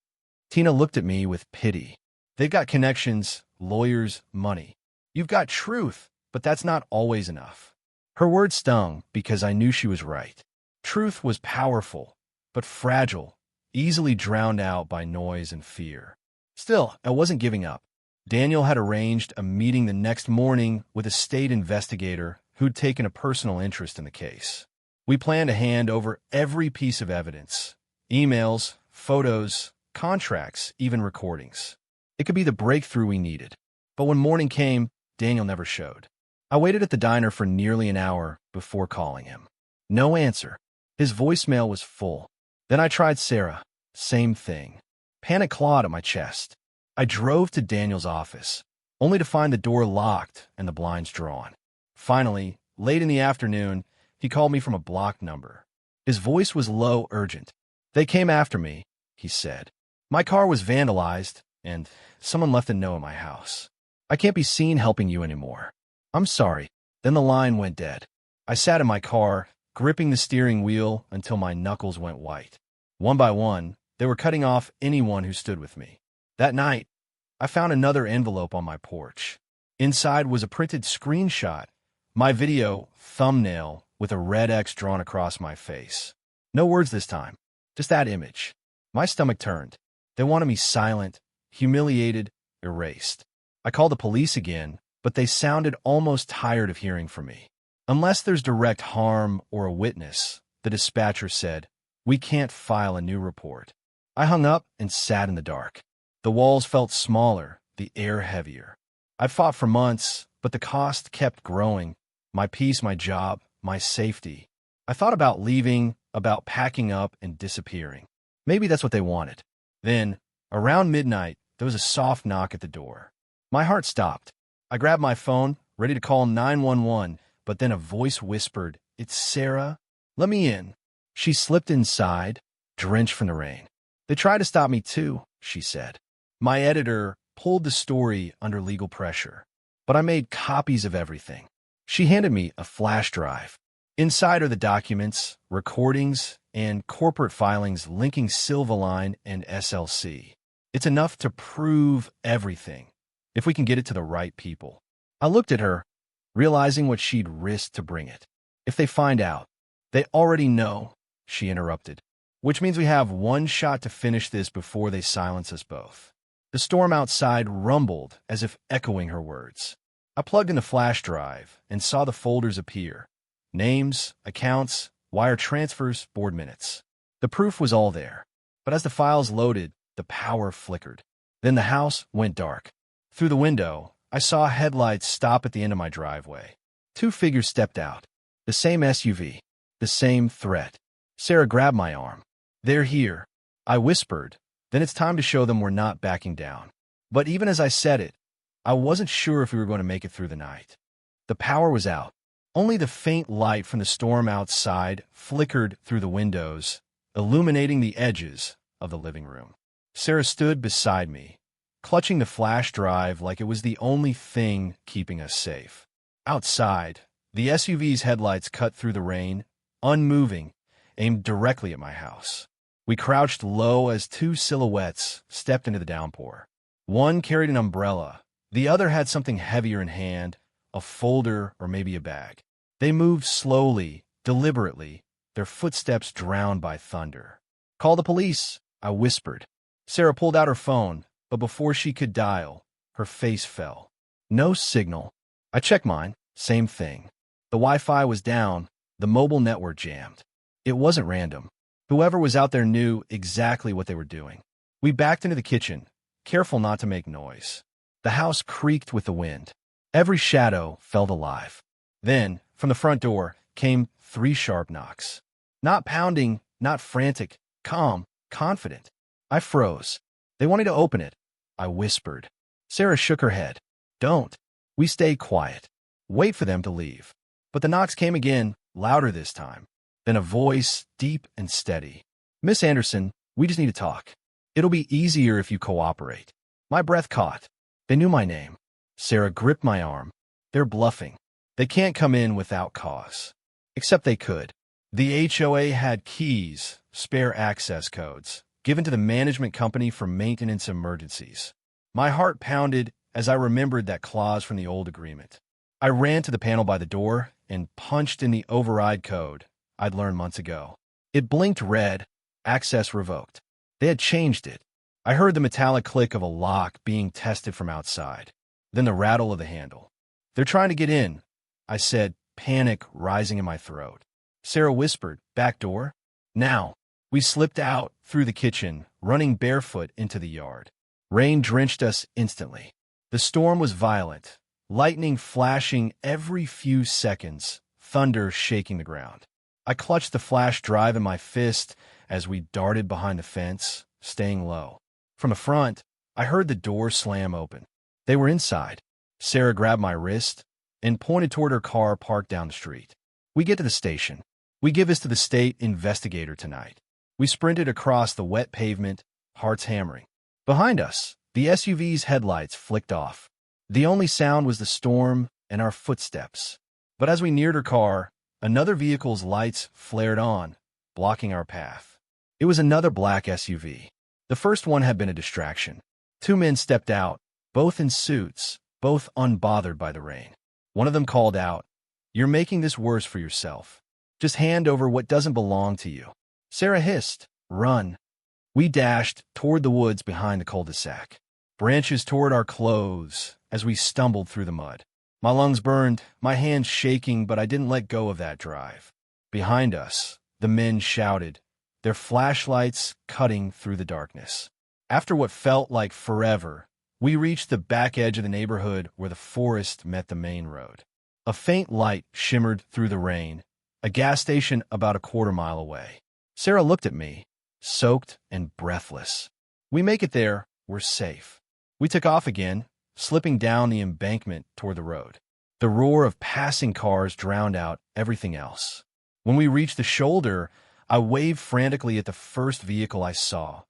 Tina looked at me with pity. They've got connections, lawyers, money. You've got truth, but that's not always enough. Her words stung because I knew she was right. Truth was powerful, but fragile, easily drowned out by noise and fear. Still, I wasn't giving up. Daniel had arranged a meeting the next morning with a state investigator who'd taken a personal interest in the case. We planned to hand over every piece of evidence: emails, photos, contracts, even recordings. It could be the breakthrough we needed. But when morning came, Daniel never showed. I waited at the diner for nearly an hour before calling him. No answer. His voicemail was full. Then I tried Sarah. Same thing. Panic clawed at my chest. I drove to Daniel's office, only to find the door locked and the blinds drawn. Finally, late in the afternoon, he called me from a blocked number. His voice was low, urgent. "They came after me," he said. "My car was vandalized, and someone left a note in my house. I can't be seen helping you anymore. I'm sorry." Then the line went dead. I sat in my car, gripping the steering wheel until my knuckles went white. One by one, they were cutting off anyone who stood with me. That night, I found another envelope on my porch. Inside was a printed screenshot, my video thumbnail with a red X drawn across my face. No words this time, just that image. My stomach turned. They wanted me silent, humiliated, erased. I called the police again, but they sounded almost tired of hearing from me. "Unless there's direct harm or a witness," the dispatcher said, "we can't file a new report." I hung up and sat in the dark. The walls felt smaller, the air heavier. I'd fought for months, but the cost kept growing. My peace, my job, my safety. I thought about leaving, about packing up and disappearing. Maybe that's what they wanted. Then, around midnight, there was a soft knock at the door. My heart stopped. I grabbed my phone, ready to call 911, but then a voice whispered, "It's Sarah. Let me in." She slipped inside, drenched from the rain. "They tried to stop me too," she said. My editor pulled the story under legal pressure, but I made copies of everything. She handed me a flash drive. Inside are the documents, recordings, and corporate filings linking Silvaline and SLC. It's enough to prove everything, if we can get it to the right people. I looked at her, realizing what she'd risked to bring it. "If they find out, they already know," she interrupted. "Which means we have one shot to finish this before they silence us both." The storm outside rumbled as if echoing her words. I plugged in the flash drive and saw the folders appear. Names, accounts, wire transfers, board minutes. The proof was all there. But as the files loaded, the power flickered. Then the house went dark. Through the window, I saw headlights stop at the end of my driveway. 2 figures stepped out. The same SUV. The same threat. Sarah grabbed my arm. "They're here," I whispered. "Then it's time to show them we're not backing down." But even as I said it, I wasn't sure if we were going to make it through the night. The power was out. Only the faint light from the storm outside flickered through the windows, illuminating the edges of the living room. Sarah stood beside me, clutching the flash drive like it was the only thing keeping us safe. Outside, the SUV's headlights cut through the rain, unmoving, aimed directly at my house. We crouched low as 2 silhouettes stepped into the downpour. One carried an umbrella. The other had something heavier in hand, a folder or maybe a bag. They moved slowly, deliberately, their footsteps drowned by thunder. "Call the police," I whispered. Sarah pulled out her phone, but before she could dial, her face fell. No signal. I checked mine. Same thing. The Wi-Fi was down, the mobile network jammed. It wasn't random. Whoever was out there knew exactly what they were doing. We backed into the kitchen, careful not to make noise. The house creaked with the wind. Every shadow felt alive. Then, from the front door, came 3 sharp knocks. Not pounding, not frantic, calm, confident. I froze. "They want you to open it," I whispered. Sarah shook her head. "Don't." We stayed quiet. Wait for them to leave. But the knocks came again, louder this time. Then a voice, deep and steady. "Miss Anderson, we just need to talk. It'll be easier if you cooperate." My breath caught. They knew my name. Sarah gripped my arm. "They're bluffing. They can't come in without cause." Except they could. The HOA had keys, spare access codes, given to the management company for maintenance emergencies. My heart pounded as I remembered that clause from the old agreement. I ran to the panel by the door and punched in the override code I'd learned months ago. It blinked red, access revoked. They had changed it. I heard the metallic click of a lock being tested from outside, then the rattle of the handle. "They're trying to get in," I said, panic rising in my throat. Sarah whispered, "Back door?" "Now." We slipped out through the kitchen, running barefoot into the yard. Rain drenched us instantly. The storm was violent, lightning flashing every few seconds, thunder shaking the ground. I clutched the flash drive in my fist as we darted behind the fence, staying low. From the front, I heard the door slam open. They were inside. Sarah grabbed my wrist and pointed toward her car parked down the street. "We get to the station. We give this to the state investigator tonight." We sprinted across the wet pavement, hearts hammering. Behind us, the SUV's headlights flicked off. The only sound was the storm and our footsteps. But as we neared her car, another vehicle's lights flared on, blocking our path. It was another black SUV. The first one had been a distraction. 2 men stepped out, both in suits, both unbothered by the rain. One of them called out, "You're making this worse for yourself. Just hand over what doesn't belong to you." Sarah hissed, "Run." We dashed toward the woods behind the cul-de-sac. Branches toward our clothes as we stumbled through the mud. My lungs burned, my hands shaking, but I didn't let go of that drive. Behind us, the men shouted, their flashlights cutting through the darkness. After what felt like forever, we reached the back edge of the neighborhood where the forest met the main road. A faint light shimmered through the rain, a gas station about a quarter-mile away. Sarah looked at me, soaked and breathless. "We make it there, we're safe." We took off again, slipping down the embankment toward the road. The roar of passing cars drowned out everything else. When we reached the shoulder, I waved frantically at the first vehicle I saw,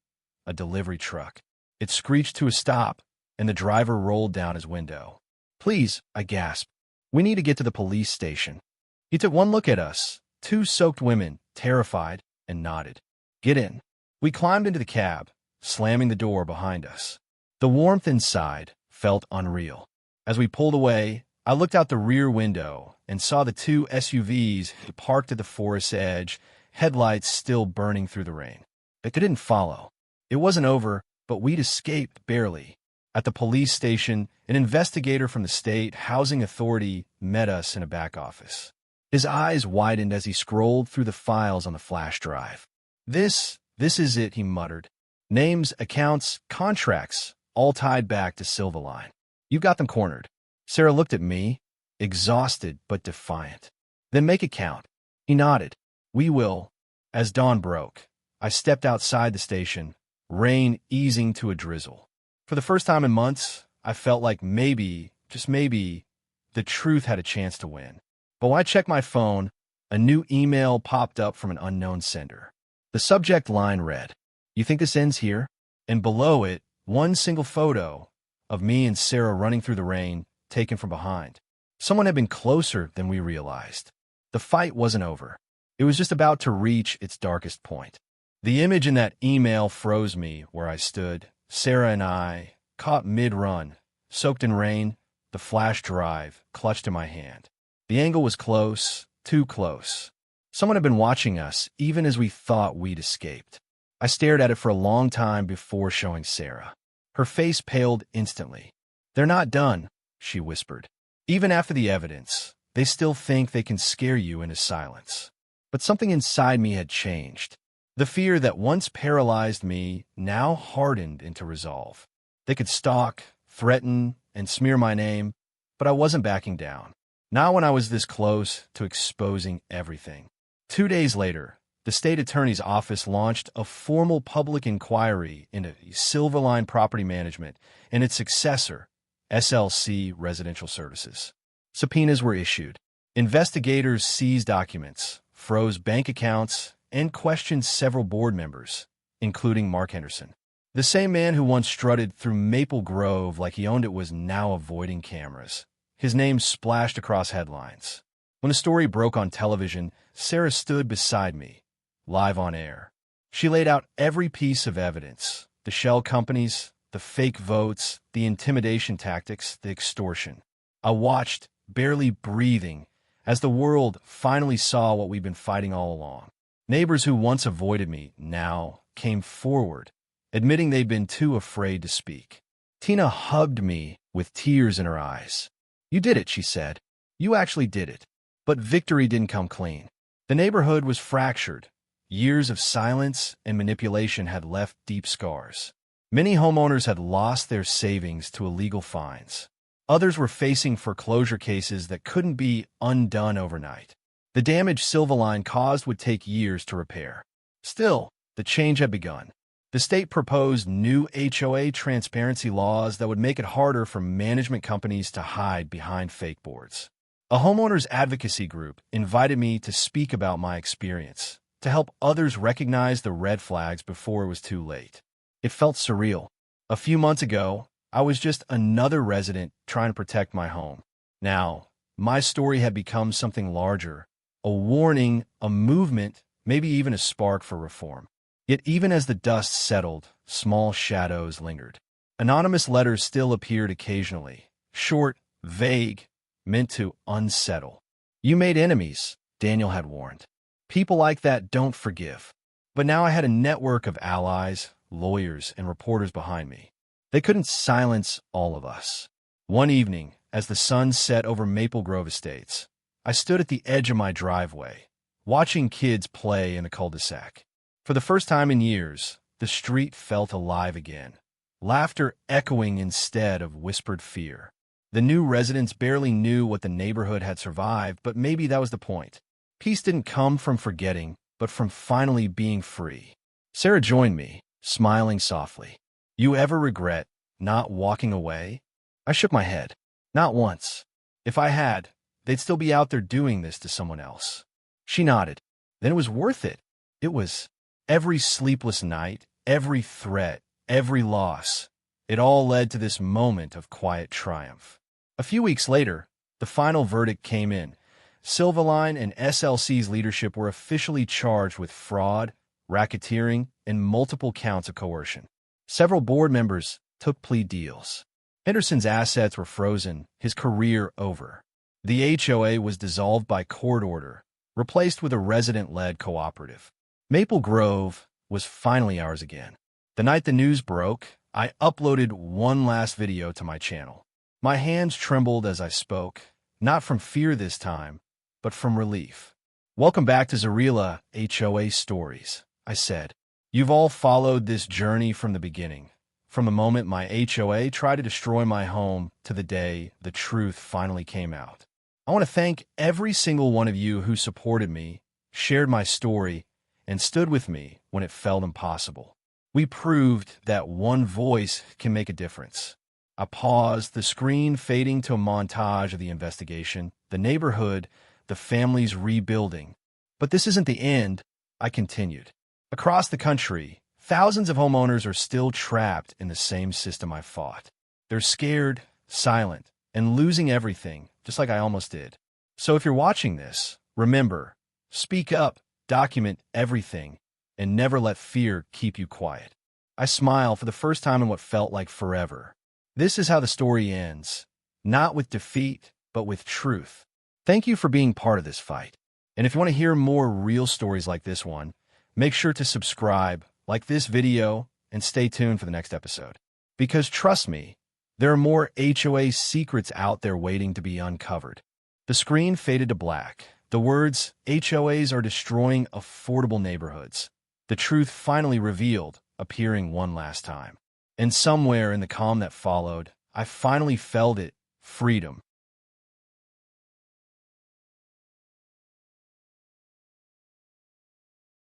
a delivery truck. It screeched to a stop, and the driver rolled down his window. "Please," I gasped. "We need to get to the police station." He took one look at us, 2 soaked women, terrified, and nodded. "Get in." We climbed into the cab, slamming the door behind us. The warmth inside felt unreal. As we pulled away, I looked out the rear window and saw the 2 SUVs parked at the forest's edge, headlights still burning through the rain. They didn't follow. It wasn't over, but we'd escaped barely. At the police station, an investigator from the state housing authority met us in a back office. His eyes widened as he scrolled through the files on the flash drive. This is it," he muttered. "Names, accounts, contracts, all tied back to Silverline. You've got them cornered." Sarah looked at me, exhausted but defiant. "Then make it count." He nodded. "We will." As dawn broke, I stepped outside the station, rain easing to a drizzle. For the first time in months, I felt like maybe, just maybe, the truth had a chance to win. But when I checked my phone, a new email popped up from an unknown sender. The subject line read, "You think this ends here?" And below it, one single photo of me and Sarah running through the rain, taken from behind. Someone had been closer than we realized. The fight wasn't over. It was just about to reach its darkest point. The image in that email froze me where I stood, Sarah and I, caught mid-run, soaked in rain, the flash drive clutched in my hand. The angle was close, too close. Someone had been watching us, even as we thought we'd escaped. I stared at it for a long time before showing Sarah. Her face paled instantly. "They're not done," she whispered. "Even after the evidence, they still think they can scare you into silence." But something inside me had changed. The fear that once paralyzed me now hardened into resolve. They could stalk, threaten, and smear my name, but I wasn't backing down. Not when I was this close to exposing everything. 2 days later, the state attorney's office launched a formal public inquiry into Silverline Property Management and its successor, SLC Residential Services. Subpoenas were issued. Investigators seized documents, froze bank accounts, and questioned several board members, including Mark Henderson. The same man who once strutted through Maple Grove like he owned it was now avoiding cameras. His name splashed across headlines. When the story broke on television, Sarah stood beside me, live on air. She laid out every piece of evidence: the shell companies, the fake votes, the intimidation tactics, the extortion. I watched, barely breathing, as the world finally saw what we'd been fighting all along. Neighbors who once avoided me now came forward, admitting they'd been too afraid to speak. Tina hugged me with tears in her eyes. "You did it," she said. "You actually did it." But victory didn't come clean. The neighborhood was fractured. Years of silence and manipulation had left deep scars. Many homeowners had lost their savings to illegal fines. Others were facing foreclosure cases that couldn't be undone overnight. The damage Silverline caused would take years to repair. Still, the change had begun. The state proposed new HOA transparency laws that would make it harder for management companies to hide behind fake boards. A homeowners advocacy group invited me to speak about my experience, to help others recognize the red flags before it was too late. It felt surreal. A few months ago, I was just another resident trying to protect my home. Now, my story had become something larger, a warning, a movement, maybe even a spark for reform. Yet even as the dust settled, small shadows lingered. Anonymous letters still appeared occasionally, short, vague, meant to unsettle. "You made enemies," Daniel had warned. "People like that don't forgive." But now I had a network of allies, lawyers, and reporters behind me. They couldn't silence all of us. One evening, as the sun set over Maple Grove Estates, I stood at the edge of my driveway, watching kids play in a cul-de-sac. For the first time in years, the street felt alive again, laughter echoing instead of whispered fear. The new residents barely knew what the neighborhood had survived, but maybe that was the point. Peace didn't come from forgetting, but from finally being free. Sarah joined me, smiling softly. "You ever regret not walking away?" I shook my head. "Not once. If I had, they'd still be out there doing this to someone else." She nodded. "Then it was worth it." It was. Every sleepless night, every threat, every loss, it all led to this moment of quiet triumph. A few weeks later, the final verdict came in. Silverline and SLC's leadership were officially charged with fraud, racketeering, and multiple counts of coercion. Several board members took plea deals. Henderson's assets were frozen, his career over. The HOA was dissolved by court order, replaced with a resident-led cooperative. Maple Grove was finally ours again. The night the news broke, I uploaded one last video to my channel. My hands trembled as I spoke, not from fear this time, but from relief. "Welcome back to Zarila HOA Stories," I said. "You've all followed this journey from the beginning, from the moment my HOA tried to destroy my home to the day the truth finally came out. I want to thank every single one of you who supported me, shared my story, and stood with me when it felt impossible. We proved that one voice can make a difference." I paused, the screen fading to a montage of the investigation, the neighborhood, the families rebuilding. "But this isn't the end," I continued. "Across the country, thousands of homeowners are still trapped in the same system I fought. They're scared, silent, and losing everything, just like I almost did. So if you're watching this, remember, speak up, document everything, and never let fear keep you quiet." I smiled for the first time in what felt like forever. This is how the story ends, not with defeat, but with truth. Thank you for being part of this fight. And if you want to hear more real stories like this one, make sure to subscribe, like this video, and stay tuned for the next episode. Because trust me, there are more HOA secrets out there waiting to be uncovered. The screen faded to black. The words, HOAs are destroying affordable neighborhoods. The truth finally revealed, appearing one last time. And somewhere in the calm that followed, I finally felt it, freedom.